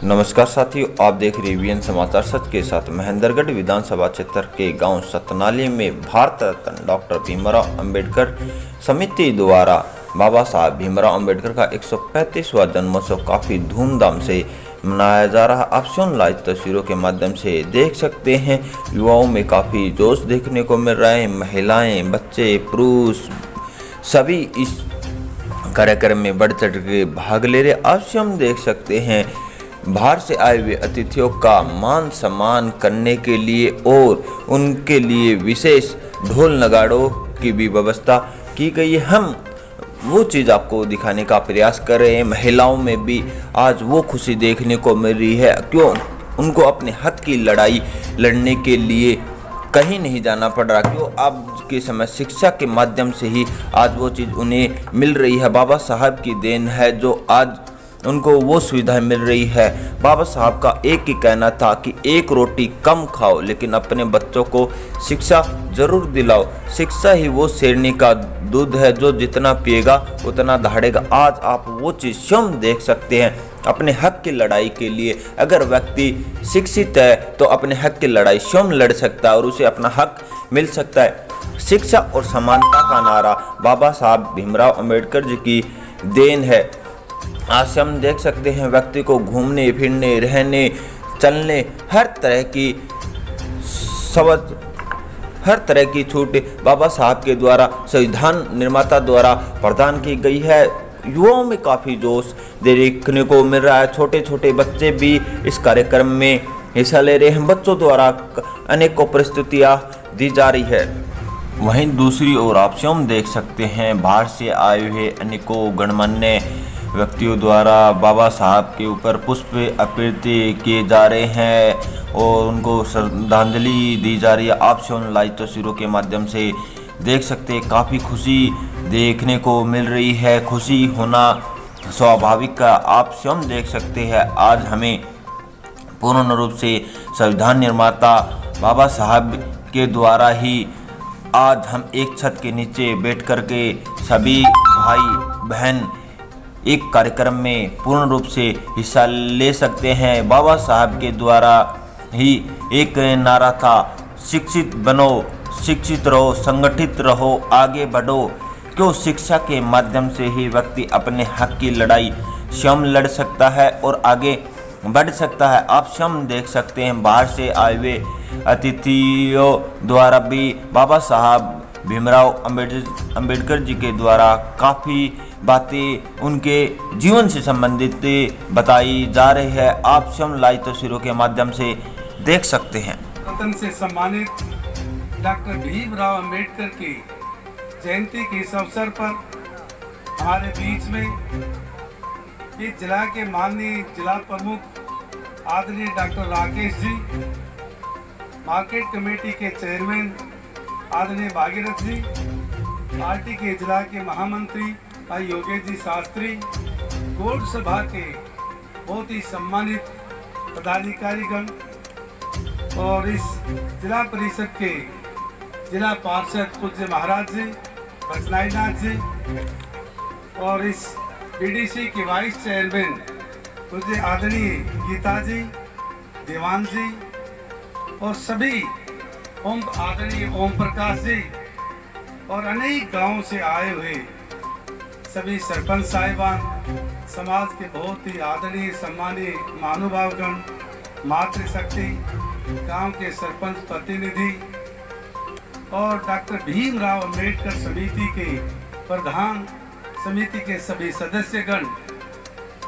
नमस्कार साथियों, आप देख रहे वीएन समाचार सच के साथ। महेंद्रगढ़ विधानसभा क्षेत्र के गांव सतनाली में भारत रत्न डॉक्टर भीमराव अंबेडकर समिति द्वारा बाबा साहब भीमराव अंबेडकर का 135वां जन्मोत्सव काफ़ी धूमधाम से मनाया जा रहा। आप सुन लाइव तस्वीरों के माध्यम से देख सकते हैं, युवाओं में काफ़ी जोश देखने को मिल रहा है। महिलाएं, बच्चे, पुरुष सभी इस कार्यक्रम में बढ़ चढ़ के भाग ले रहे। आप स्वयं देख सकते हैं, बाहर से आए हुए अतिथियों का मान सम्मान करने के लिए और उनके लिए विशेष ढोल नगाड़ों की भी व्यवस्था की गई है। हम वो चीज़ आपको दिखाने का प्रयास कर रहे हैं। महिलाओं में भी आज वो खुशी देखने को मिल रही है, क्यों उनको अपने हक की लड़ाई लड़ने के लिए कहीं नहीं जाना पड़ रहा, क्यों अब के समय शिक्षा के माध्यम से ही आज वो चीज़ उन्हें मिल रही है। बाबा साहब की देन है जो आज उनको वो सुविधाएं मिल रही है। बाबा साहब का एक ही कहना था कि एक रोटी कम खाओ लेकिन अपने बच्चों को शिक्षा जरूर दिलाओ। शिक्षा ही वो शेरनी का दूध है जो जितना पिएगा उतना दहाड़ेगा। आज आप वो चीज़ स्वयं देख सकते हैं। अपने हक की लड़ाई के लिए अगर व्यक्ति शिक्षित है तो अपने हक की लड़ाई स्वयं लड़ सकता है और उसे अपना हक मिल सकता है। शिक्षा और समानता का नारा बाबा साहब भीमराव अंबेडकर जी की देन है। आज हम देख सकते हैं, व्यक्ति को घूमने फिरने, रहने, चलने, हर तरह की छूट बाबा साहब के द्वारा, संविधान निर्माता द्वारा प्रदान की गई है। युवाओं में काफ़ी जोश देखने को मिल रहा है। छोटे छोटे बच्चे भी इस कार्यक्रम में हिस्सा ले रहे हैं। बच्चों द्वारा अनेकों प्रस्तुतियाँ दी जा रही है। वहीं दूसरी ओर आप स्वयं देख सकते हैं, बाहर से आए हुए अनेकों गणमान्य व्यक्तियों द्वारा बाबा साहब के ऊपर पुष्प अर्पित किए जा रहे हैं और उनको श्रद्धांजलि दी जा रही है। आप स्वयं लाइव तस्वीरों के माध्यम से देख सकते हैं, काफ़ी खुशी देखने को मिल रही है। खुशी होना स्वाभाविक का आप स्वयं देख सकते हैं। आज हमें पूर्ण रूप से संविधान निर्माता बाबा साहब के द्वारा ही आज हम एक छत के नीचे बैठ कर के सभी भाई बहन एक कार्यक्रम में पूर्ण रूप से हिस्सा ले सकते हैं। बाबा साहब के द्वारा ही एक नारा था, शिक्षित बनो, शिक्षित रहो, संगठित रहो, आगे बढ़ो। क्यों शिक्षा के माध्यम से ही व्यक्ति अपने हक की लड़ाई स्वयं लड़ सकता है और आगे बढ़ सकता है। आप स्वयं देख सकते हैं, बाहर से आए हुए अतिथियों द्वारा भी बाबा साहब भीमराव अंबेडकर जी के द्वारा काफ़ी बातें उनके जीवन से संबंधित बताई जा रही है। आप स्वयं लाइव तस्वीरों के माध्यम से देख सकते हैं। रत्न से सम्मानित डॉक्टर भीमराव अंबेडकर की जयंती के इस अवसर पर हमारे बीच में इस जिला के माननीय जिला प्रमुख आदरणीय doctor Rakesh ji, market committee के चेयरमैन आदरणीय भागीरथ जी, पार्टी के जिला के महामंत्री भाई योगेश जी शास्त्री, गोड सभा के बहुत ही सम्मानित पदाधिकारीगण और इस जिला परिषद के जिला पार्षद पूज्य महाराज जी, बचनाई नाथ जी और इस बीडीसी के वाइस चेयरमैन पूज्य आदरणीय गीता जी, देवान जी और सभी आदरणीय ओम प्रकाश जी और अनेक गांवों से आए हुए सभी सरपंच साहिबान, समाज के बहुत ही आदरणीय सम्मानीय महानुभावगण, मातृशक्ति, गांव के सरपंच प्रतिनिधि और डॉक्टर भीमराव अंबेडकर समिति के प्रधान, समिति के सभी सदस्यगण,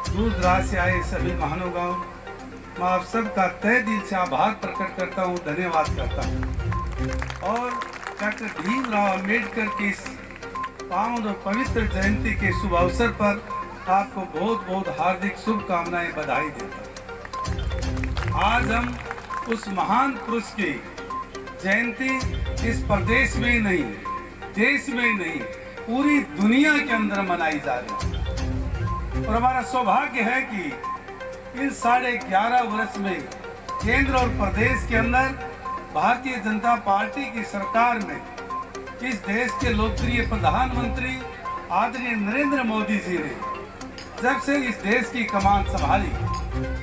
दूर दराज से आए सभी महानुभाव, मैं आप सबका तहे दिल से आभार प्रकट करता हूँ, धन्यवाद करता हूँ। और डॉक्टर भीमराव अंबेडकर की पावन और पवित्र जयंती के शुभ अवसर पर आपको बहुत बहुत हार्दिक शुभकामनाएं, बधाई देता हूं। आज हम उस महान पुरुष की जयंती इस प्रदेश में ही नहीं, देश में ही नहीं, पूरी दुनिया के अंदर मनाई जा रही है। और हमारा सौभाग्य है कि इन 11.5 वर्ष में केंद्र और प्रदेश के अंदर भारतीय जनता पार्टी की सरकार में इस देश के लोकप्रिय प्रधानमंत्री आदरणीय नरेंद्र मोदी जी ने जब से इस देश की कमान संभाली,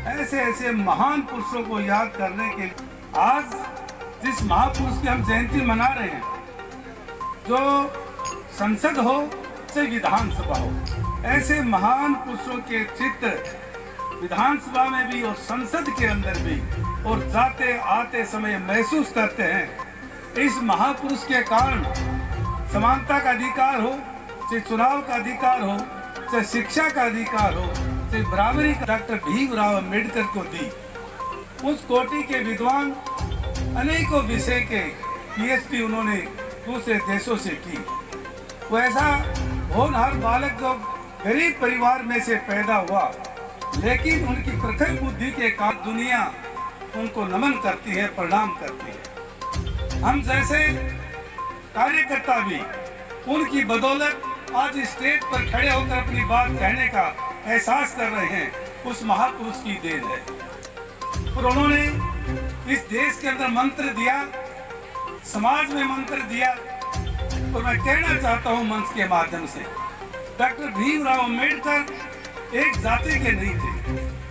ऐसे ऐसे महान पुरुषों को याद करने के लिए आज जिस महापुरुष की हम जयंती मना रहे हैं, जो संसद हो चाहे विधानसभा हो, ऐसे महान पुरुषों के चित्र विधानसभा में भी और संसद के अंदर भी और जाते आते समय महसूस करते हैं। इस महापुरुष के कारण समानता का अधिकार हो, चाहे चुनाव का अधिकार हो, चाहे शिक्षा का अधिकार हो, चाहे बराबरी का, डॉक्टर भीमराव अंबेडकर को दी। उस कोटि के विद्वान अनेकों विषय के पीएचडी उन्होंने दूसरे देशों से की। वो ऐसा होनहार बालक जो गरीब परिवार में से पैदा हुआ, लेकिन उनकी प्रखर बुद्धि के कारण दुनिया उनको नमन करती है, प्रणाम करती है। हम जैसे कार्यकर्ता भी उनकी बदौलत आज स्टेज पर खड़े होकर अपनी बात कहने का एहसास कर रहे हैं, उस महापुरुष की देन है। और उन्होंने इस देश के अंदर मंत्र दिया, समाज में मंत्र दिया। और मैं कहना चाहता हूं मंच के माध्यम से, डॉक्टर भीमराव अंबेडकर एक जाति के नहीं थे,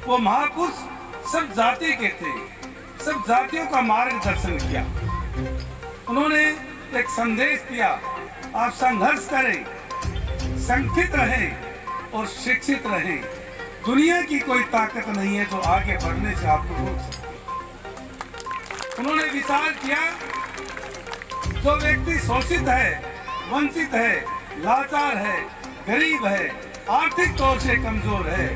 वो महापुरुष सब जाति के थे, सब जातियों का मार्गदर्शन किया। उन्होंने एक संदेश दिया, आप संघर्ष करें, संगठित रहें और शिक्षित रहें। दुनिया की कोई ताकत नहीं है जो आगे बढ़ने से आपको रोक सकती। उन्होंने विचार किया, जो व्यक्ति शोषित है, वंचित है, लाचार है, गरीब है, आर्थिक तौर से कमजोर है,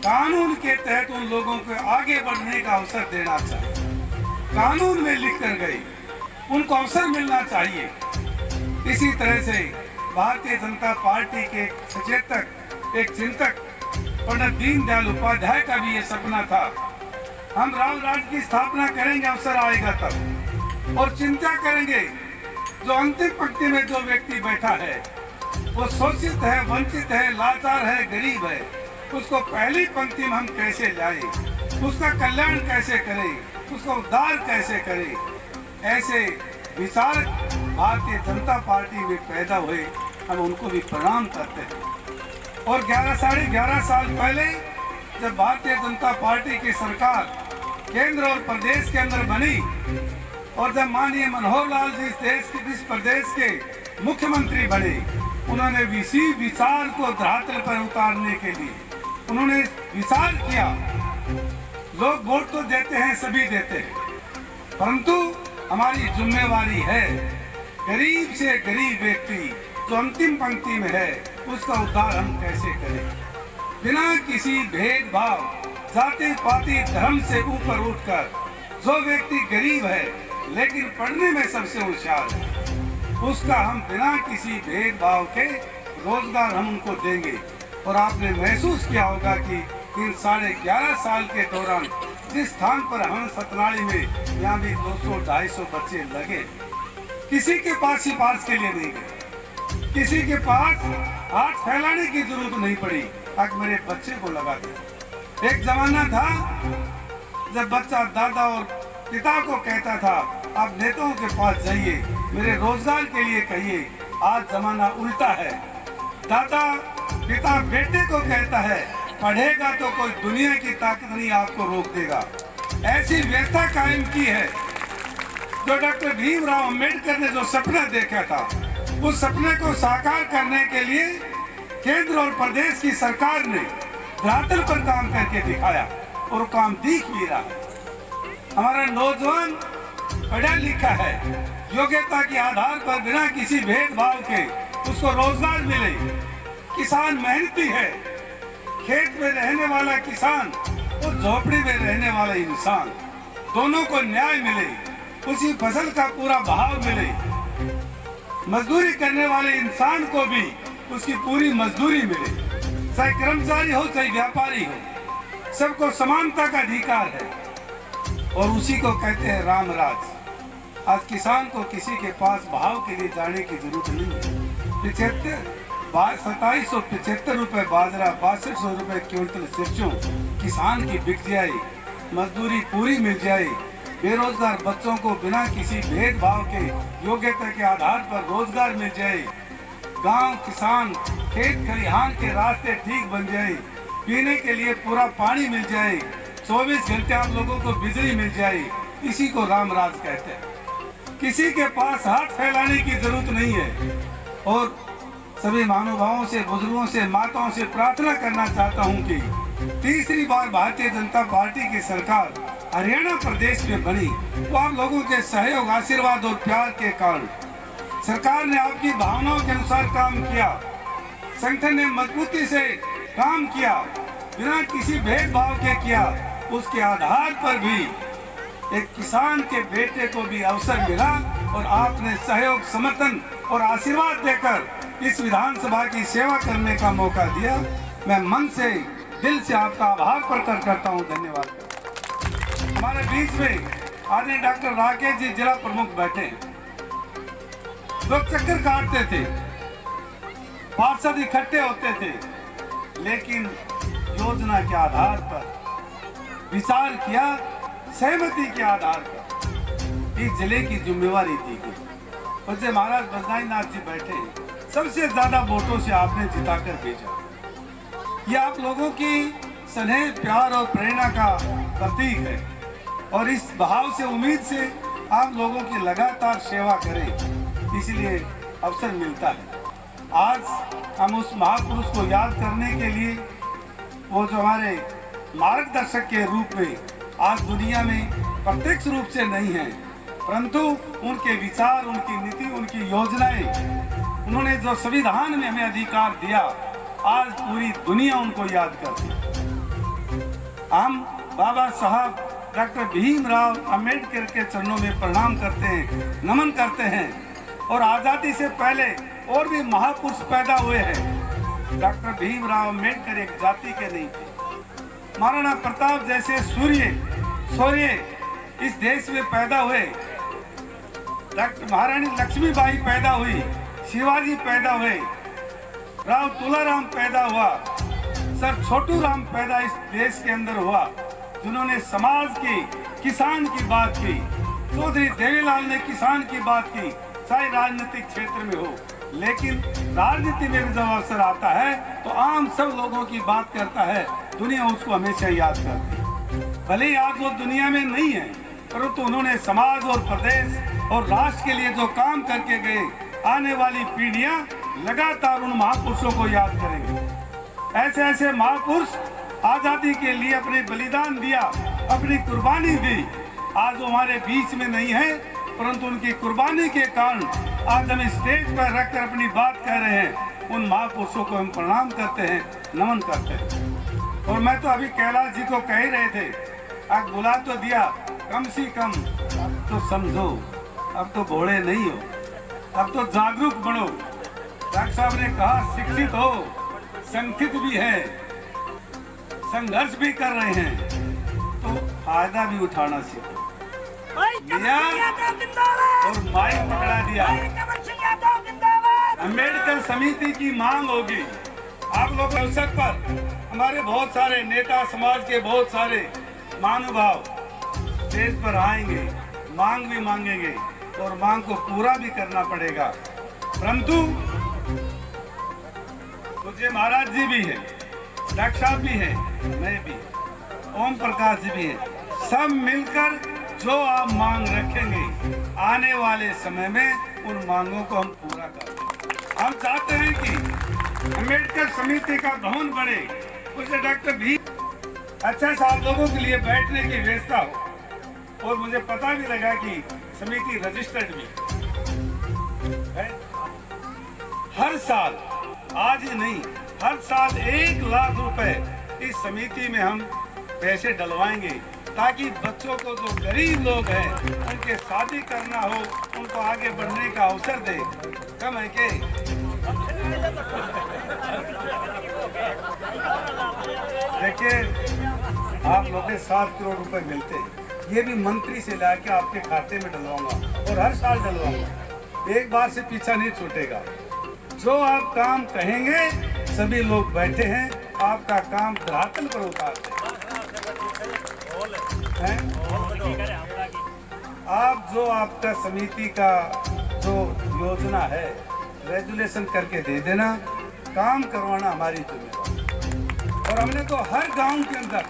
कानून के तहत उन लोगों को आगे बढ़ने का अवसर देना चाहिए। कानून में लिख कर गए, उनको अवसर मिलना चाहिए। इसी तरह से भारतीय जनता पार्टी के सचेतक, एक चिंतक पंडित दीनदयाल उपाध्याय का भी ये सपना था, हम राम राज्य की स्थापना करेंगे, अवसर आएगा तब, और चिंता करेंगे जो अंतिम पंक्ति में जो व्यक्ति बैठा है, वो शोषित है, वंचित है, लाचार है, गरीब है, उसको पहली पंक्ति में हम कैसे लाएं, उसका कल्याण कैसे करें, उसका उद्धार कैसे करें। ऐसे विचार भारतीय जनता पार्टी में पैदा हुए, हम उनको भी प्रणाम करते हैं। और 11-11.5 साल पहले जब भारतीय जनता पार्टी की सरकार केंद्र और प्रदेश के अंदर बनी, और जब माननीय मनोहर लाल जी इस प्रदेश के मुख्यमंत्री बने, उन्होंने इसी विचार को धरातल पर उतारने के लिए उन्होंने विचार किया। लोग वोट तो देते हैं, सभी देते हैं, परंतु हमारी जिम्मेवारी है गरीब से गरीब व्यक्ति जो अंतिम पंक्ति में है, उसका उद्धार हम कैसे करें। बिना किसी भेदभाव, जाति पाति धर्म से ऊपर उठकर जो व्यक्ति गरीब है लेकिन पढ़ने में सबसे होशियार है, उसका हम बिना किसी भेदभाव के रोजगार हम उनको देंगे। और आपने महसूस किया होगा कि इन 11.5 साल के दौरान जिस स्थान पर हम सतनाली में, यहाँ भी 200-250 बच्चे लगे, किसी के पास सिफारिश के लिए नहीं गए, किसी के पास हाथ फैलाने की जरूरत नहीं पड़ी ताकि मेरे बच्चे को लगा दे। एक जमाना था जब बच्चा दादा और पिता को कहता था, आप नेताओं के पास जाइए, मेरे रोजगार के लिए कहिए। आज जमाना उल्टा है, दादा पिता बेटे को कहता है, पढ़ेगा तो कोई दुनिया की ताकत नहीं आपको रोक देगा। ऐसी व्यवस्था कायम की है। जो डॉक्टर भीमराव अंबेडकर ने जो सपना देखा था, उस सपने को साकार करने के लिए केंद्र और प्रदेश की सरकार ने धरातल पर काम करके दिखाया, और काम दिख भी रहा है। हमारा नौजवान पढ़ा लिखा है, योग्यता के आधार पर बिना किसी भेदभाव के उसको रोजगार मिले। किसान मेहनती है, खेत में रहने वाला किसान और झोपड़ी में रहने वाला इंसान, दोनों को न्याय मिले, उसी फसल का पूरा भाव मिले। मजदूरी करने वाले इंसान को भी उसकी पूरी मजदूरी मिले, चाहे कर्मचारी हो चाहे व्यापारी हो, सबको समानता का अधिकार है। और उसी को कहते हैं राम राज। आज किसान को किसी के पास भाव के लिए जाने की जरूरत नहीं है। 2775 रुपए बाजरा, 6200 रुपए क्विंटल सरसों किसान की बिक जाए, मजदूरी पूरी मिल जाए, बेरोजगार बच्चों को बिना किसी भेदभाव के योग्यता के आधार पर रोजगार मिल जाए, गांव किसान खेत खलिहान के रास्ते ठीक बन जाए, पीने के लिए पूरा पानी मिल जाए, 24 घंटे आप लोगों को बिजली मिल जाए, इसी को राम राज कहते हैं। किसी के पास हाथ फैलाने की जरूरत नहीं है। और सभी महानुभावों से, बुजुर्गों से, माताओं से प्रार्थना करना चाहता हूं कि तीसरी बार भारतीय जनता पार्टी की सरकार हरियाणा प्रदेश में बनी, वो आप लोगों के सहयोग, आशीर्वाद और प्यार के कारण सरकार ने आपकी भावनाओं के अनुसार काम किया, संगठन ने मजबूती से काम किया, बिना किसी भेदभाव के किया। उसके आधार पर भी एक किसान के बेटे को भी अवसर मिला और आपने सहयोग, समर्थन और आशीर्वाद देकर इस विधानसभा की सेवा करने का मौका दिया। मैं मन से, दिल से आपका आभार प्रकट करता हूं। धन्यवाद। हमारे बीच में आदरणीय डॉक्टर राकेश जी जिला प्रमुख बैठे हैं। लोग चक्कर काटते थे, पार्षद इकट्ठे होते थे, लेकिन योजना के आधार पर विचार किया, सहमति के आधार पर इस जिले की जिम्मेवारी दी गई। और जब महाराज बजनाई नाथ जी बैठे हैं, सबसे ज्यादा वोटों से आपने जिताकर भेजा। ये आप लोगों की स्नेह, प्यार और प्रेरणा का प्रतीक है और इस भाव से, उम्मीद से आप लोगों की लगातार सेवा करें, इसलिए अवसर मिलता है। आज हम उस महापुरुष को याद करने के लिए, वो जो हमारे मार्गदर्शक के रूप में आज दुनिया में प्रत्यक्ष रूप से नहीं है, परंतु उनके विचार, उनकी नीति, उनकी योजनाएं, उन्होंने जो संविधान में हमें अधिकार दिया, आज पूरी दुनिया उनको याद करती है। हम बाबा साहब डॉक्टर भीमराव अंबेडकर के चरणों में प्रणाम करते हैं, नमन करते हैं। और आजादी से पहले और भी महापुरुष पैदा हुए हैं। डॉक्टर भीमराव अंबेडकर एक जाति के नहीं थे। महाराणा प्रताप जैसे शौर्य इस देश में पैदा हुए। डॉक्टर महारानी लक्ष्मीबाई पैदा हुई, शिवाजी पैदा हुए, राव तुलाराम पैदा हुआ, सर छोटू राम पैदा इस देश के अंदर हुआ, जिन्होंने समाज की, किसान की बात की। चौधरी देवीलाल ने किसान की बात की, चाहे राजनीतिक क्षेत्र में हो। लेकिन राजनीति में भी जब अवसर आता है तो आम सब लोगों की बात करता है, दुनिया उसको हमेशा याद करती है। भले ही आज वो दुनिया में नहीं है, परंतु उन्होंने समाज और प्रदेश और राष्ट्र के लिए जो काम करके गए, आने वाली पीढ़ियां लगातार उन महापुरुषों को याद करेंगे। ऐसे ऐसे महापुरुष आजादी के लिए अपने बलिदान दिया, अपनी कुर्बानी दी। आज वो हमारे बीच में नहीं है, परंतु उनकी कुर्बानी के कारण आज हम स्टेज पर रखकर अपनी बात कह रहे हैं। उन महापुरुषों को हम प्रणाम करते हैं, नमन करते हैं। और मैं तो अभी कैलाश जी को कह ही रहे थे, आज बुला तो दिया, कम से कम अब तो समझो, अब तो भोले नहीं हो, अब तो जागरूक बनो। डॉक्टर साहब ने कहा शिक्षित हो, संगठित भी है, संघर्ष भी कर रहे हैं, तो फायदा भी उठाना सीखो। लिया और माइक पकड़ा दिया। अम्बेडकर समिति की मांग होगी। आप लोग के अवसर पर हमारे बहुत सारे नेता, समाज के बहुत सारे महानुभाव स्टेज पर आएंगे, मांग भी मांगेंगे और मांग को पूरा भी करना पड़ेगा। परंतु मुझे महाराज जी भी है, डॉक्टर साहब भी है, मैं भी, ओम प्रकाश जी भी है। सब मिलकर जो आप मांग रखेंगे, आने वाले समय में उन मांगों को हम पूरा करें। हम चाहते हैं कि अम्बेडकर समिति का भवन बढ़े, उसे डॉक्टर भी अच्छा सा आप लोगों के लिए बैठने की व्यवस्था हो। और मुझे पता भी लगा कि समिति रजिस्टर्ड भी है। हर साल, आज ही नहीं, हर साल 1 लाख रुपए इस समिति में हम पैसे डलवाएंगे, ताकि बच्चों को, जो गरीब लोग हैं, उनके शादी करना हो, उनको आगे बढ़ने का अवसर दे। कम है के देखिए, आप लोग के 7 करोड़ रुपए मिलते हैं, ये भी मंत्री से लाके आपके खाते में डलवाऊंगा और हर साल डलवाऊंगा, एक बार से पीछा नहीं छूटेगा। जो आप काम कहेंगे, सभी लोग बैठे हैं, आपका काम धरातल पर उतारते हैं। आप जो आपका समिति का जो योजना है, रेजुलेशन करके दे देना, काम करवाना हमारी जिम्मेदारी। और हमने तो हर गांव के अंदर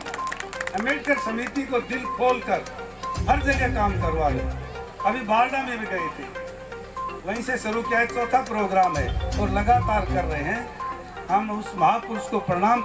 अम्बेडकर समिति को दिल खोलकर हर जगह काम करवा रहे। अभी बारडा में भी गए थे, वहीं से शुरू किया है, चौथा प्रोग्राम है और लगातार कर रहे हैं। हम उस महापुरुष को प्रणाम